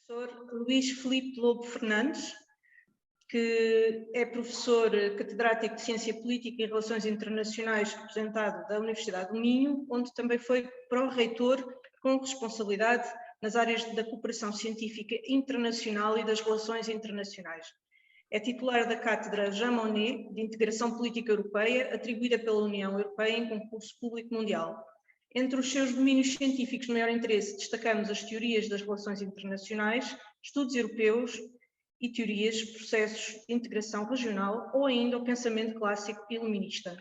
Professor Luís Filipe Lobo Fernandes, que é professor catedrático de Ciência Política e Relações Internacionais representado da Universidade do Minho, onde também foi pró-reitor com responsabilidade nas áreas da cooperação científica internacional e das relações internacionais. É titular da Cátedra Jean Monnet de Integração Política Europeia, atribuída pela União Europeia em concurso público mundial. Entre os seus domínios científicos de maior interesse, destacamos as teorias das relações internacionais, estudos europeus e teorias, processos de integração regional ou ainda o pensamento clássico iluminista.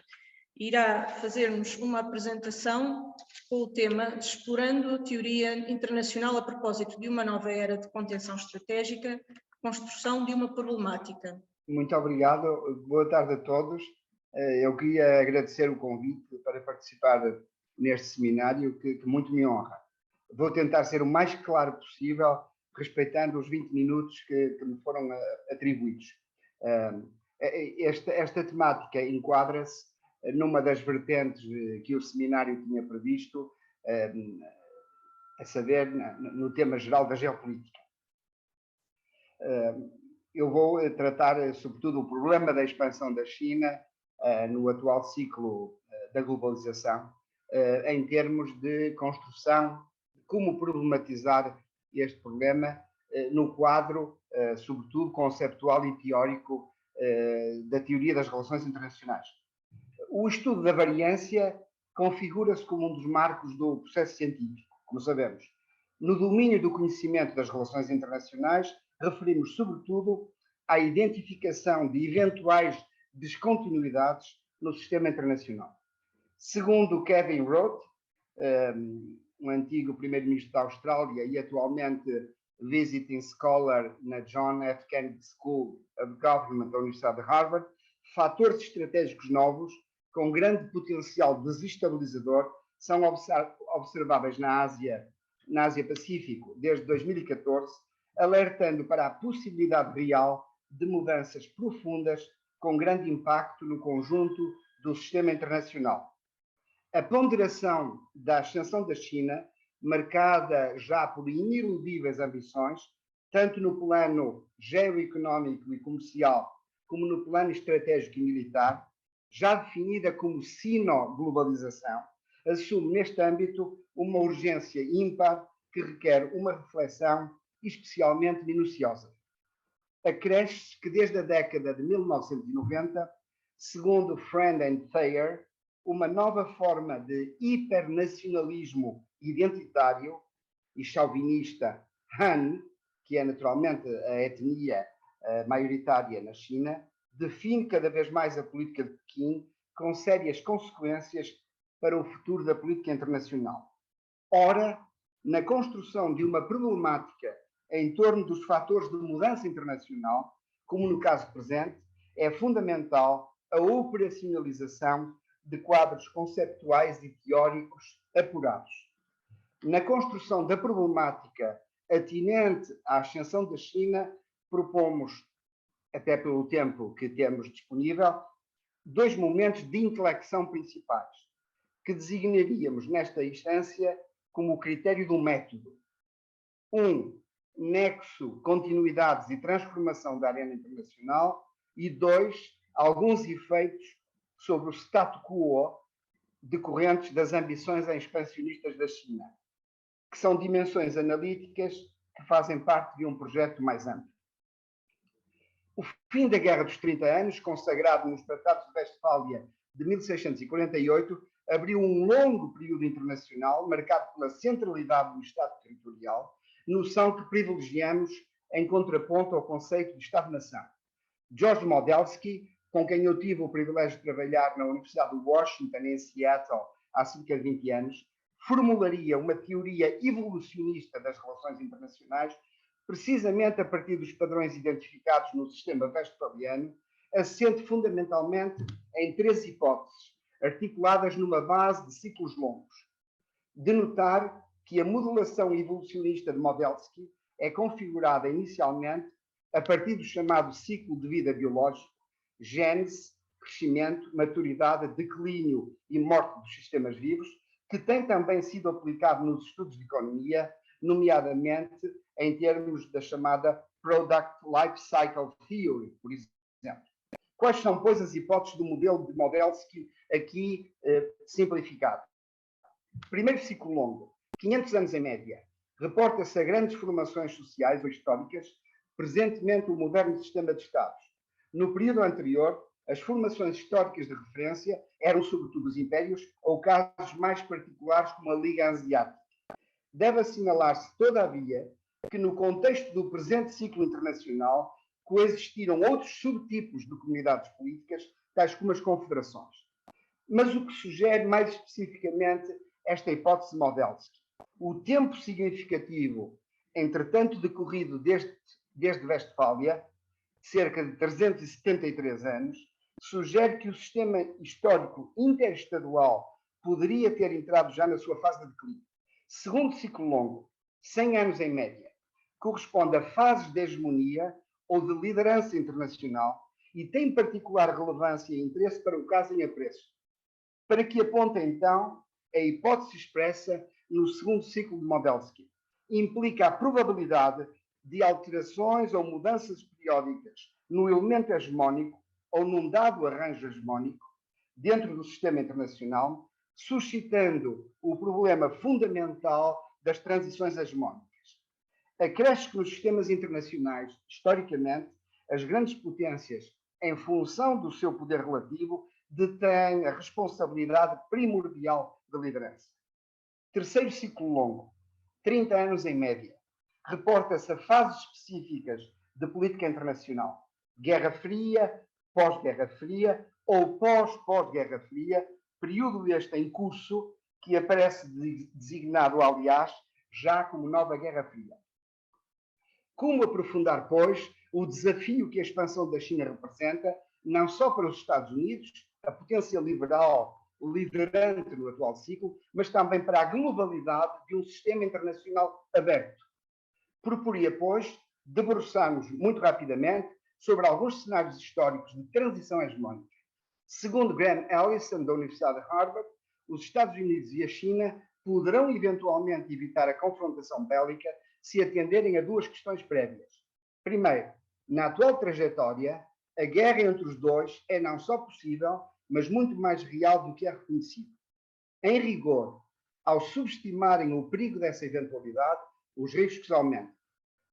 Irá fazer-nos uma apresentação com o tema Explorando a Teoria Internacional a propósito de uma nova era de contenção estratégica, construção de uma problemática. Muito obrigado, boa tarde a todos. Eu queria agradecer o convite para participar neste seminário que muito me honra. Vou tentar ser o mais claro possível, respeitando os 20 minutos que me foram atribuídos. Esta temática enquadra-se numa das vertentes que o seminário tinha previsto, a saber, no tema geral da geopolítica. Eu vou tratar, sobretudo, o problema da expansão da China no atual ciclo da globalização, em termos de construção, de como problematizar este problema no quadro, sobretudo, conceptual e teórico da teoria das relações internacionais. O estudo da variância configura-se como um dos marcos do processo científico, como sabemos. No domínio do conhecimento das relações internacionais, referimos, sobretudo, à identificação de eventuais descontinuidades no sistema internacional. Segundo Kevin Roth, um antigo primeiro-ministro da Austrália e atualmente visiting scholar na John F. Kennedy School of Government da Universidade de Harvard, fatores estratégicos novos com grande potencial desestabilizador são observáveis na Ásia-Pacífico desde 2014, alertando para a possibilidade real de mudanças profundas com grande impacto no conjunto do sistema internacional. A ponderação da ascensão da China, marcada já por iniludíveis ambições, tanto no plano geoeconómico e comercial, como no plano estratégico e militar, já definida como sino-globalização, assume neste âmbito uma urgência ímpar que requer uma reflexão especialmente minuciosa. Acresce que desde a década de 1990, segundo Friend and Thayer, uma nova forma de hipernacionalismo identitário e chauvinista Han, que é naturalmente a etnia maioritária na China, define cada vez mais a política de Pequim com sérias consequências para o futuro da política internacional. Ora, na construção de uma problemática em torno dos fatores de mudança internacional, como no caso presente, é fundamental a operacionalização de quadros conceptuais e teóricos apurados. Na construção da problemática atinente à ascensão da China, propomos, até pelo tempo que temos disponível, dois momentos de intelecção principais, que designaríamos nesta instância como o critério do método. Nexo, continuidades e transformação da arena internacional, e alguns efeitos sobre o status quo decorrentes das ambições expansionistas da China, que são dimensões analíticas que fazem parte de um projeto mais amplo. O fim da Guerra dos 30 Anos, consagrado nos Tratados de Westfália de 1648, abriu um longo período internacional marcado pela centralidade do Estado territorial, noção que privilegiamos em contraponto ao conceito de Estado-nação. George Modelsky, com quem eu tive o privilégio de trabalhar na Universidade de Washington, em Seattle, há cerca de 20 anos, formularia uma teoria evolucionista das relações internacionais, precisamente a partir dos padrões identificados no sistema westphaliano, assente fundamentalmente em três hipóteses, articuladas numa base de ciclos longos. De notar que a modelação evolucionista de Modelsky é configurada inicialmente a partir do chamado ciclo de vida biológico, gênese, crescimento, maturidade, declínio e morte dos sistemas vivos, que tem também sido aplicado nos estudos de economia, nomeadamente em termos da chamada Product Life Cycle Theory, por exemplo. Quais são, pois, as hipóteses do modelo de Modelsky aqui simplificado? Primeiro ciclo longo, 500 anos em média, reporta-se a grandes formações sociais ou históricas, presentemente o moderno sistema de Estados. No período anterior, as formações históricas de referência eram sobretudo os impérios ou casos mais particulares como a Liga Hanseática. Deve assinalar-se, todavia, que no contexto do presente ciclo internacional coexistiram outros subtipos de comunidades políticas, tais como as confederações. Mas o que sugere mais especificamente esta hipótese de Modelsky? O tempo significativo, entretanto decorrido desde Westfália, cerca de 373 anos, sugere que o sistema histórico interestadual poderia ter entrado já na sua fase de declínio. Segundo ciclo longo, 100 anos em média, corresponde a fases de hegemonia ou de liderança internacional e tem particular relevância e interesse para o caso em apreço, para que aponta então a hipótese expressa no segundo ciclo de Modelsky. Implica a probabilidade de alterações ou mudanças periódicas no elemento hegemónico ou num dado arranjo hegemónico dentro do sistema internacional, suscitando o problema fundamental das transições hegemónicas. Acresce que nos sistemas internacionais, historicamente, as grandes potências, em função do seu poder relativo, detêm a responsabilidade primordial da liderança. Terceiro ciclo longo, 30 anos em média, reporta-se a fases específicas de política internacional, Guerra Fria, pós-Guerra Fria ou pós-pós-Guerra Fria, período este em curso que aparece designado, aliás, já como Nova Guerra Fria. Como aprofundar, pois, o desafio que a expansão da China representa, não só para os Estados Unidos, a potência liberal liderante no atual ciclo, mas também para a globalidade de um sistema internacional aberto. Proporia, pois, debruçarmos muito rapidamente sobre alguns cenários históricos de transição hegemónica. Segundo Graham Allison, da Universidade de Harvard, os Estados Unidos e a China poderão eventualmente evitar a confrontação bélica se atenderem a duas questões prévias. Primeiro, na atual trajetória, a guerra entre os dois é não só possível, mas muito mais real do que é reconhecido. Em rigor, ao subestimarem o perigo dessa eventualidade, os riscos aumentam.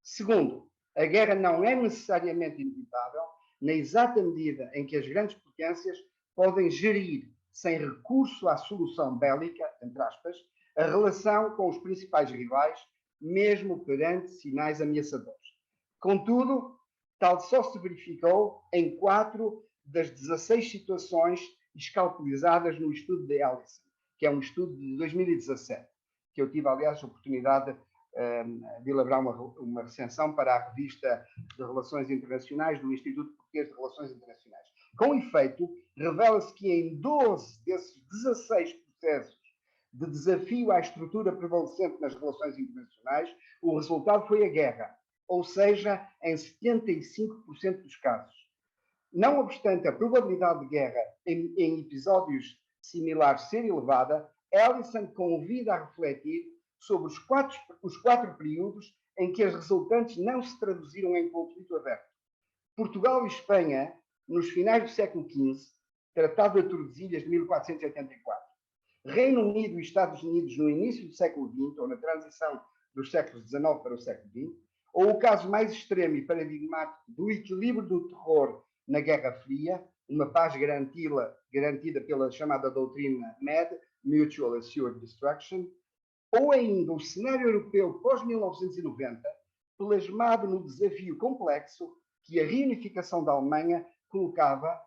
Segundo, a guerra não é necessariamente inevitável, na exata medida em que as grandes potências podem gerir, sem recurso à solução bélica, entre aspas, a relação com os principais rivais, mesmo perante sinais ameaçadores. Contudo, tal só se verificou em 4 das 16 situações escalpelizadas no estudo de Allison, que é um estudo de 2017, que eu tive, aliás, a oportunidade de elaborar uma recensão para a revista de Relações Internacionais do Instituto Português de Relações Internacionais. Com efeito, revela-se que em 12 desses 16 processos de desafio à estrutura prevalecente nas relações internacionais, o resultado foi a guerra, ou seja, em 75% dos casos. Não obstante a probabilidade de guerra em episódios similares ser elevada, Allison convida a refletir sobre os quatro períodos em que as resultantes não se traduziram em conflito aberto. Portugal e Espanha, nos finais do século XV, Tratado de Tordesilhas de 1484. Reino Unido e Estados Unidos no início do século XX, ou na transição dos séculos XIX para o século XX, ou o caso mais extremo e paradigmático do equilíbrio do terror na Guerra Fria, uma paz garantida pela chamada doutrina MED, Mutual Assured Destruction, ou ainda o cenário europeu pós-1990, plasmado no desafio complexo que a reunificação da Alemanha colocava,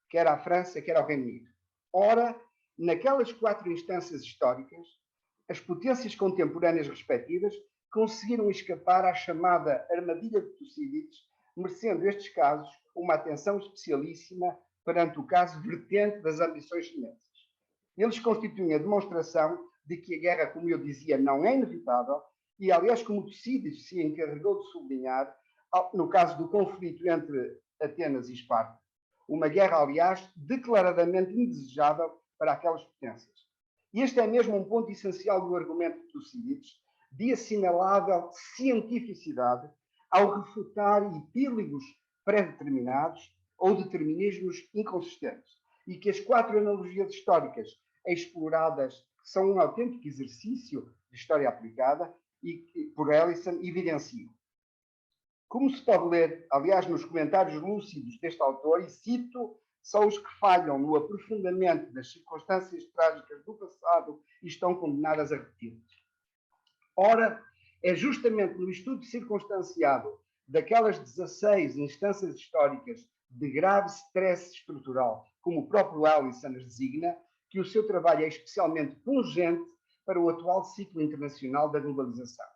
quer à França, quer ao Reino Unido. Ora, naquelas 4 instâncias históricas, as potências contemporâneas respectivas conseguiram escapar à chamada armadilha de Tucídides, merecendo estes casos uma atenção especialíssima perante o caso vertente das ambições chinesas. Eles constituem a demonstração de que a guerra, como eu dizia, não é inevitável e, aliás, como Tucídides se encarregou de sublinhar, no caso do conflito entre Atenas e Esparta, uma guerra, aliás, declaradamente indesejável para aquelas potências. E este é mesmo um ponto essencial do argumento de Tucídides, de assinalável cientificidade ao refutar epílegos pré-determinados ou determinismos inconsistentes, e que as 4 analogias históricas exploradas são um autêntico exercício de história aplicada e que, por Ellison, evidenciam. Como se pode ler, aliás, nos comentários lúcidos deste autor, e cito, só os que falham no aprofundamento das circunstâncias trágicas do passado e estão condenadas a repetir-las. Ora, é justamente no estudo circunstanciado daquelas 16 instâncias históricas de grave stress estrutural, como o próprio Ellison as designa, que o seu trabalho é especialmente pungente para o atual ciclo internacional da globalização.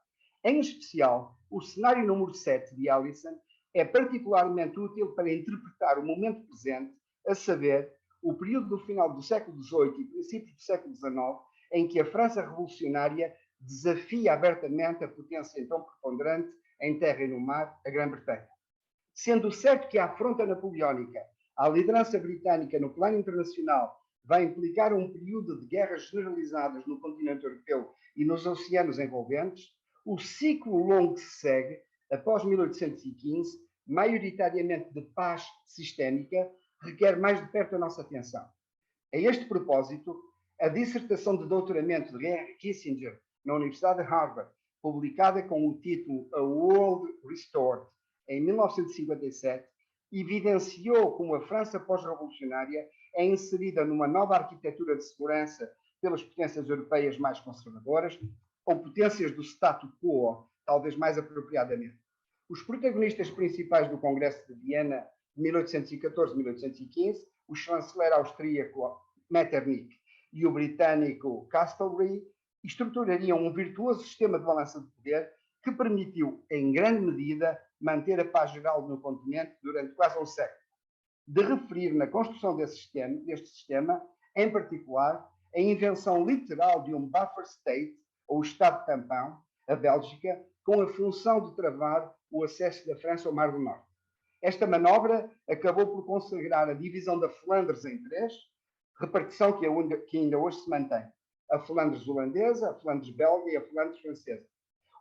Em especial, o cenário número 7 de Ellison é particularmente útil para interpretar o momento presente, a saber, o período do final do século XVIII e princípios do século XIX, em que a França revolucionária desafia abertamente a potência então preponderante em terra e no mar, a Grã-Bretanha. Sendo certo que a afronta napoleónica à liderança britânica no plano internacional vai implicar um período de guerras generalizadas no continente europeu e nos oceanos envolventes, o ciclo longo que se segue, após 1815, maioritariamente de paz sistémica, requer mais de perto a nossa atenção. A este propósito, a dissertação de doutoramento de Henry Kissinger, na Universidade de Harvard, publicada com o título A World Restored, em 1957, evidenciou como a França pós-revolucionária é inserida numa nova arquitetura de segurança pelas potências europeias mais conservadoras, ou potências do status quo, talvez mais apropriadamente. Os protagonistas principais do Congresso de Viena de 1814-1815, o chanceler austríaco Metternich e o britânico Castlereagh, estruturariam um virtuoso sistema de balança de poder que permitiu, em grande medida, manter a paz geral no continente durante quase um século. De referir na construção deste sistema, em particular, a invenção literal de um buffer state, ou Estado tampão, a Bélgica, com a função de travar o acesso da França ao Mar do Norte. Esta manobra acabou por consagrar a divisão da Flandres em 3, repartição que ainda hoje se mantém. A Flandres holandesa, a Flandres belga e a Flandres francesa.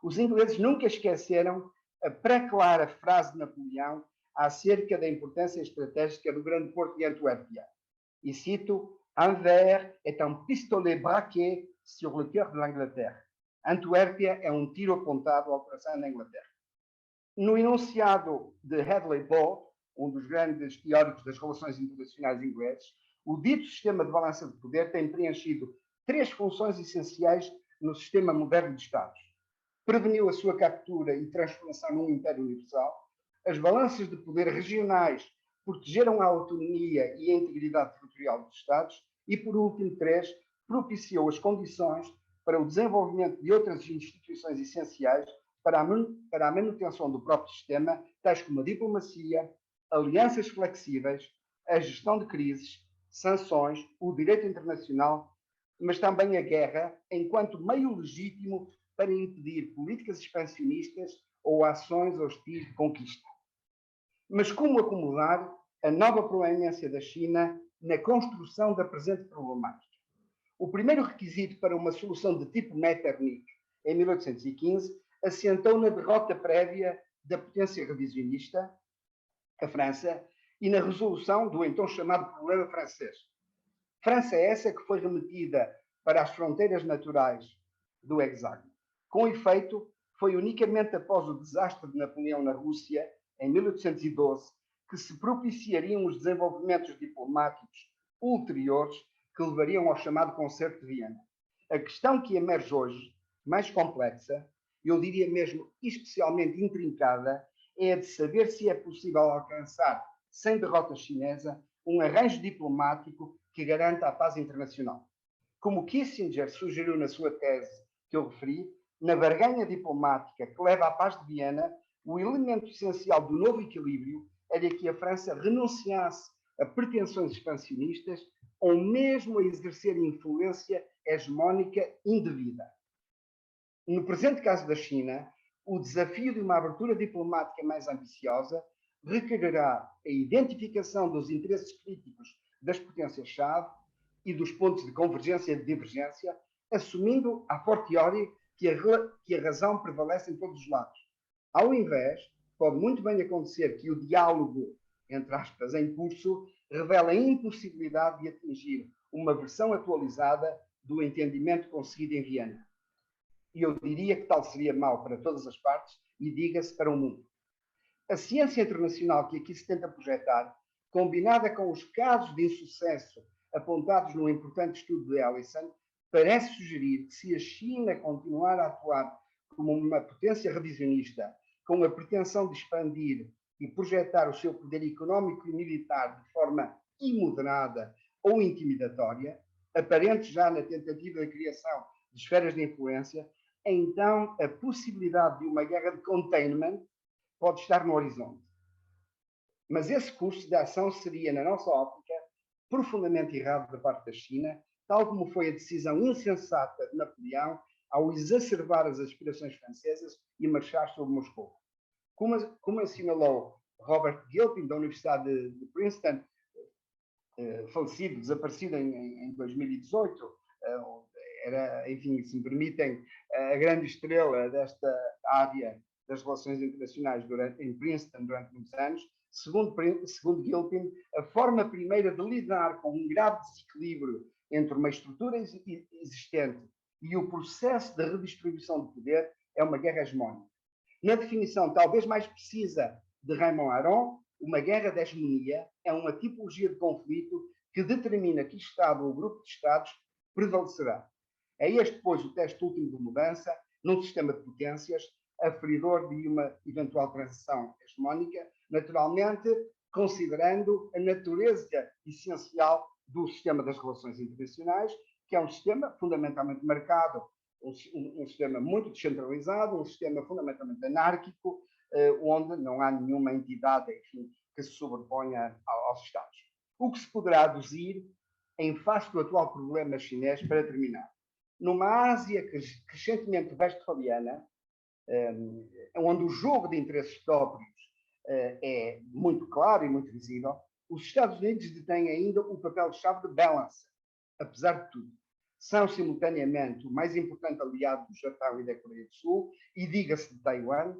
Os ingleses nunca esqueceram a pré-clara frase de Napoleão acerca da importância estratégica do grande porto de Antuérpia. E cito, Anvers est un pistolet braqué sur le cœur de l'Angleterre. Antuérpia é um tiro apontado ao coração da Inglaterra. No enunciado de Hadley Ball, um dos grandes teóricos das relações internacionais ingleses, o dito sistema de balança de poder tem preenchido 3 funções essenciais no sistema moderno de Estados. Preveniu a sua captura e transformação num império universal. As balanças de poder regionais protegeram a autonomia e a integridade territorial dos Estados. E, por último, 3, propiciou as condições para o desenvolvimento de outras instituições essenciais para a manutenção do próprio sistema, tais como a diplomacia, alianças flexíveis, a gestão de crises, sanções, o direito internacional, mas também a guerra, enquanto meio legítimo para impedir políticas expansionistas ou ações hostis de conquista. Mas como acomodar a nova proeminência da China na construção da presente problemática? O primeiro requisito para uma solução de tipo Metternich, em 1815, assentou na derrota prévia da potência revisionista, a França, e na resolução do então chamado problema francês. França é essa que foi remetida para as fronteiras naturais do hexágono. Com efeito, foi unicamente após o desastre de Napoleão na Rússia, em 1812, que se propiciariam os desenvolvimentos diplomáticos ulteriores que levariam ao chamado Concerto de Viena. A questão que emerge hoje, mais complexa, eu diria mesmo especialmente intrincada, é a de saber se é possível alcançar, sem derrota chinesa, um arranjo diplomático que garanta a paz internacional. Como Kissinger sugeriu na sua tese, que eu referi, na barganha diplomática que leva à paz de Viena, o elemento essencial do novo equilíbrio era que a França renunciasse a pretensões expansionistas ou mesmo a exercer influência hegemónica indevida. No presente caso da China, o desafio de uma abertura diplomática mais ambiciosa requererá a identificação dos interesses críticos das potências-chave e dos pontos de convergência e de divergência, assumindo a fortiori que a razão prevalece em todos os lados. Ao invés, pode muito bem acontecer que o diálogo, entre aspas, em curso, revela a impossibilidade de atingir uma versão atualizada do entendimento conseguido em Viena. E eu diria que tal seria mau para todas as partes e, diga-se, para o mundo. A ciência internacional que aqui se tenta projetar, combinada com os casos de insucesso apontados num importante estudo de Ellison, parece sugerir que se a China continuar a atuar como uma potência revisionista, com a pretensão de expandir e projetar o seu poder económico e militar de forma imoderada ou intimidatória, aparente já na tentativa de criação de esferas de influência, então a possibilidade de uma guerra de containment pode estar no horizonte. Mas esse curso de ação seria, na nossa óptica, profundamente errado da parte da China, tal como foi a decisão insensata de Napoleão ao exacerbar as aspirações francesas e marchar sobre Moscou. Como assinalou Robert Gilpin, da Universidade de Princeton, falecido, desaparecido em 2018, era, enfim, se me permitem, a grande estrela desta área das relações internacionais em Princeton durante muitos anos. Segundo Gilpin, a forma primeira de lidar com um grave desequilíbrio entre uma estrutura existente e o processo de redistribuição de poder é uma guerra hegemónica. Na definição talvez mais precisa de Raymond Aron, uma guerra de hegemonia é uma tipologia de conflito que determina que Estado ou grupo de Estados prevalecerá. É este, pois, o teste último de mudança num sistema de potências, aferidor de uma eventual transição hegemónica, naturalmente considerando a natureza essencial do sistema das relações internacionais, que é um sistema fundamentalmente marcado, um sistema muito descentralizado, um sistema fundamentalmente anárquico, onde não há nenhuma entidade, enfim, que se sobreponha aos Estados. O que se poderá aduzir em face do atual problema chinês, para terminar. Numa Ásia crescentemente westphaliana, onde o jogo de interesses próprios é muito claro e muito visível, os Estados Unidos detêm ainda o papel-chave de balance, apesar de tudo. São, simultaneamente, o mais importante aliado do Japão e da Coreia do Sul, e diga-se de Taiwan,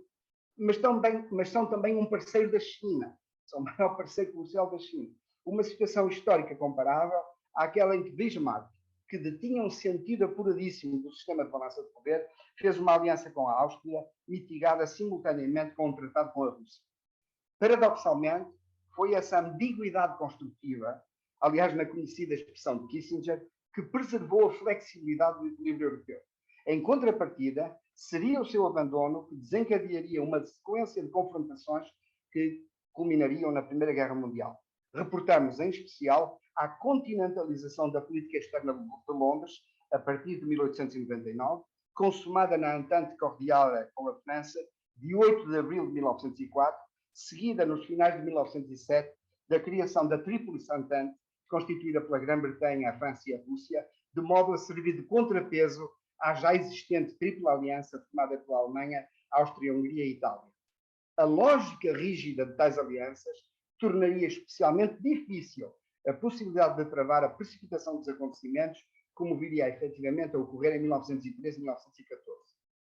mas são também um parceiro da China, são o maior parceiro comercial da China. Uma situação histórica comparável àquela em que Bismarck, que detinha um sentido apuradíssimo do sistema de balança de poder, fez uma aliança com a Áustria, mitigada simultaneamente com um tratado com a Rússia. Paradoxalmente, foi essa ambiguidade construtiva, aliás, na conhecida expressão de Kissinger, que preservou a flexibilidade do equilíbrio europeu. Em contrapartida, seria o seu abandono que desencadearia uma sequência de confrontações que culminariam na Primeira Guerra Mundial. Reportamos, em especial, a continentalização da política externa de Londres, a partir de 1899, consumada na Entente Cordiale com a França, de 8 de abril de 1904, seguida, nos finais de 1907, da criação da Tríplice Entente, constituída pela Grã-Bretanha, a França e a Rússia, de modo a servir de contrapeso à já existente Tripla Aliança formada pela Alemanha, Áustria, Hungria e Itália. A lógica rígida de tais alianças tornaria especialmente difícil a possibilidade de travar a precipitação dos acontecimentos, como viria efetivamente a ocorrer em 1913 e 1914.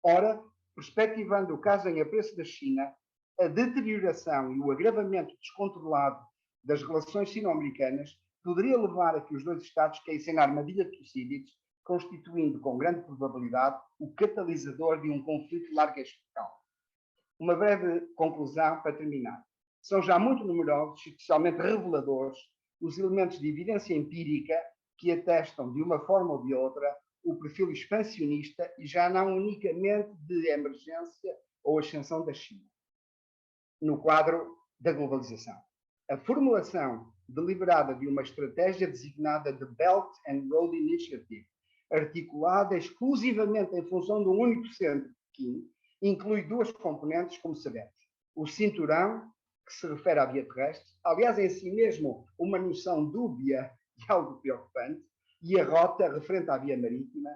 Ora, perspectivando o caso em apreço da China, a deterioração e o agravamento descontrolado das relações sino-americanas poderia levar a que os dois Estados caíssem na armadilha de Tucídides, constituindo com grande probabilidade o catalisador de um conflito de larga escala. Uma breve conclusão para terminar. São já muito numerosos, especialmente reveladores, os elementos de evidência empírica que atestam, de uma forma ou de outra, o perfil expansionista e já não unicamente de emergência ou ascensão da China, no quadro da globalização. A formulação deliberada de uma estratégia designada de Belt and Road Initiative, articulada exclusivamente em função de um único centro de Pequim, inclui duas componentes, como sabemos. O cinturão, que se refere à via terrestre, aliás, em si mesmo uma noção dúbia e algo preocupante, e a rota referente à via marítima,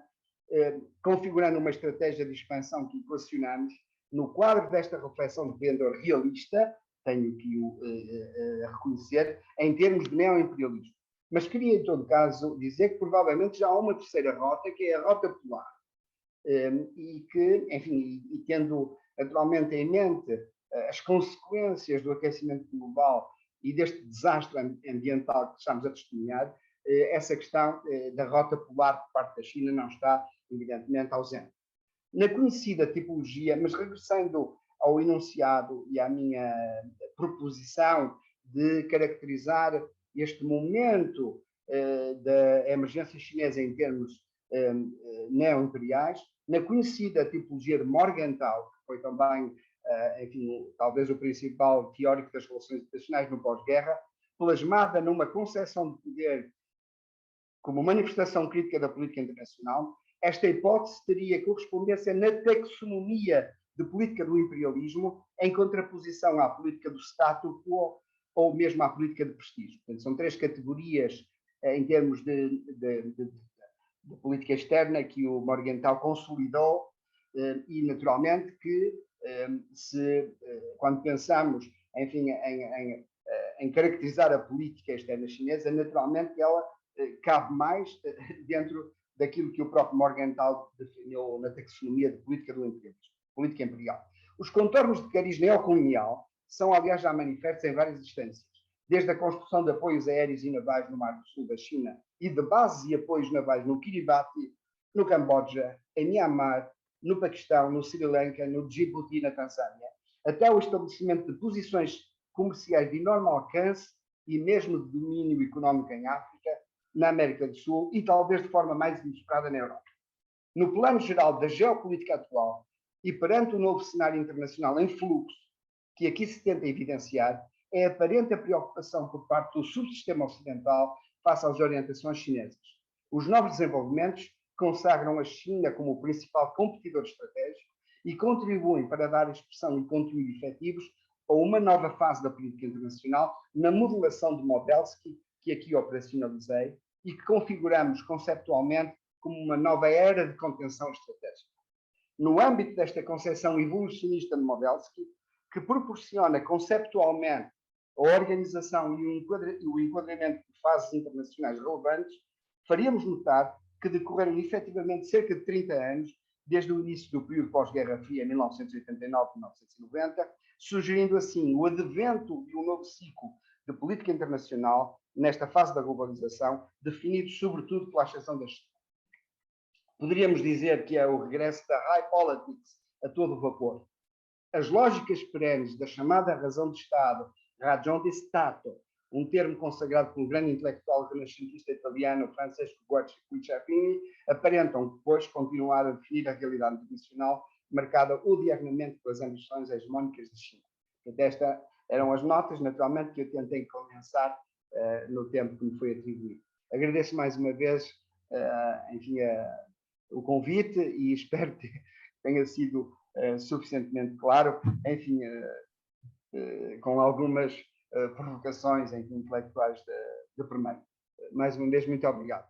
configurando uma estratégia de expansão que equacionamos no quadro desta reflexão de vendedor realista, tenho que o reconhecer, em termos de neoimperialismo. Mas queria, em todo caso, dizer que provavelmente já há uma terceira rota, que é a rota polar. e que, enfim, e tendo naturalmente em mente as consequências do aquecimento global e deste desastre ambiental que estamos a testemunhar, essa questão da rota polar por parte da China não está, evidentemente, ausente. Na conhecida tipologia, mas regressando ao enunciado e à minha proposição de caracterizar este momento da emergência chinesa em termos neo-imperiais, na conhecida tipologia de Morgenthau, que foi também, enfim, talvez o principal teórico das relações internacionais no pós-guerra, plasmada numa concepção de poder como manifestação crítica da política internacional, esta hipótese teria correspondência na taxonomia de política do imperialismo, em contraposição à política do status quo ou mesmo à política de prestígio. Portanto, são três categorias em termos de política externa que o Morgenthau consolidou e, naturalmente, que quando pensamos, enfim, em caracterizar a política externa chinesa, naturalmente ela cabe mais dentro daquilo que o próprio Morgenthau definiu na taxonomia de política do imperialismo, política imperial. Os contornos de cariz neocolonial são, aliás, já manifestos em várias instâncias, desde a construção de apoios aéreos e navais no Mar do Sul da China e de bases e apoios navais no Kiribati, no Camboja, em Myanmar, no Paquistão, no Sri Lanka, no Djibouti e na Tanzânia, até o estabelecimento de posições comerciais de enorme alcance e mesmo de domínio económico em África, na América do Sul e talvez de forma mais inesperada na Europa. No plano geral da geopolítica atual e perante o novo cenário internacional em fluxo que aqui se tenta evidenciar, é aparente a preocupação por parte do subsistema ocidental face às orientações chinesas. Os novos desenvolvimentos consagram a China como o principal competidor estratégico e contribuem para dar expressão e conteúdo efetivos a uma nova fase da política internacional na modelação de Modelsky, que aqui operacionalizei, e que configuramos conceptualmente como uma nova era de contenção estratégica. No âmbito desta concepção evolucionista de Modelsky, que proporciona conceptualmente a organização e o enquadramento de fases internacionais relevantes, faríamos notar que decorreram efetivamente cerca de 30 anos, desde o início do período pós-Guerra Fria, em 1989-1990, sugerindo assim o advento de um novo ciclo de política internacional nesta fase da globalização, definido sobretudo pela ascensão da China. Poderíamos dizer que é o regresso da high politics a todo vapor. As lógicas perenes da chamada razão de Estado, ragion di Stato, um termo consagrado pelo grande intelectual renascentista italiano Francesco Guicciardini, aparentam, pois, continuar a definir a realidade internacional, marcada odiernamente pelas ambições hegemónicas de China. Estas eram as notas, naturalmente, que eu tentei condensar no tempo que me foi atribuído. Agradeço mais uma vez, enfim, o convite e espero que tenha sido suficientemente claro, enfim, com algumas provocações intelectuais de primeiro. Mais uma vez, muito obrigado.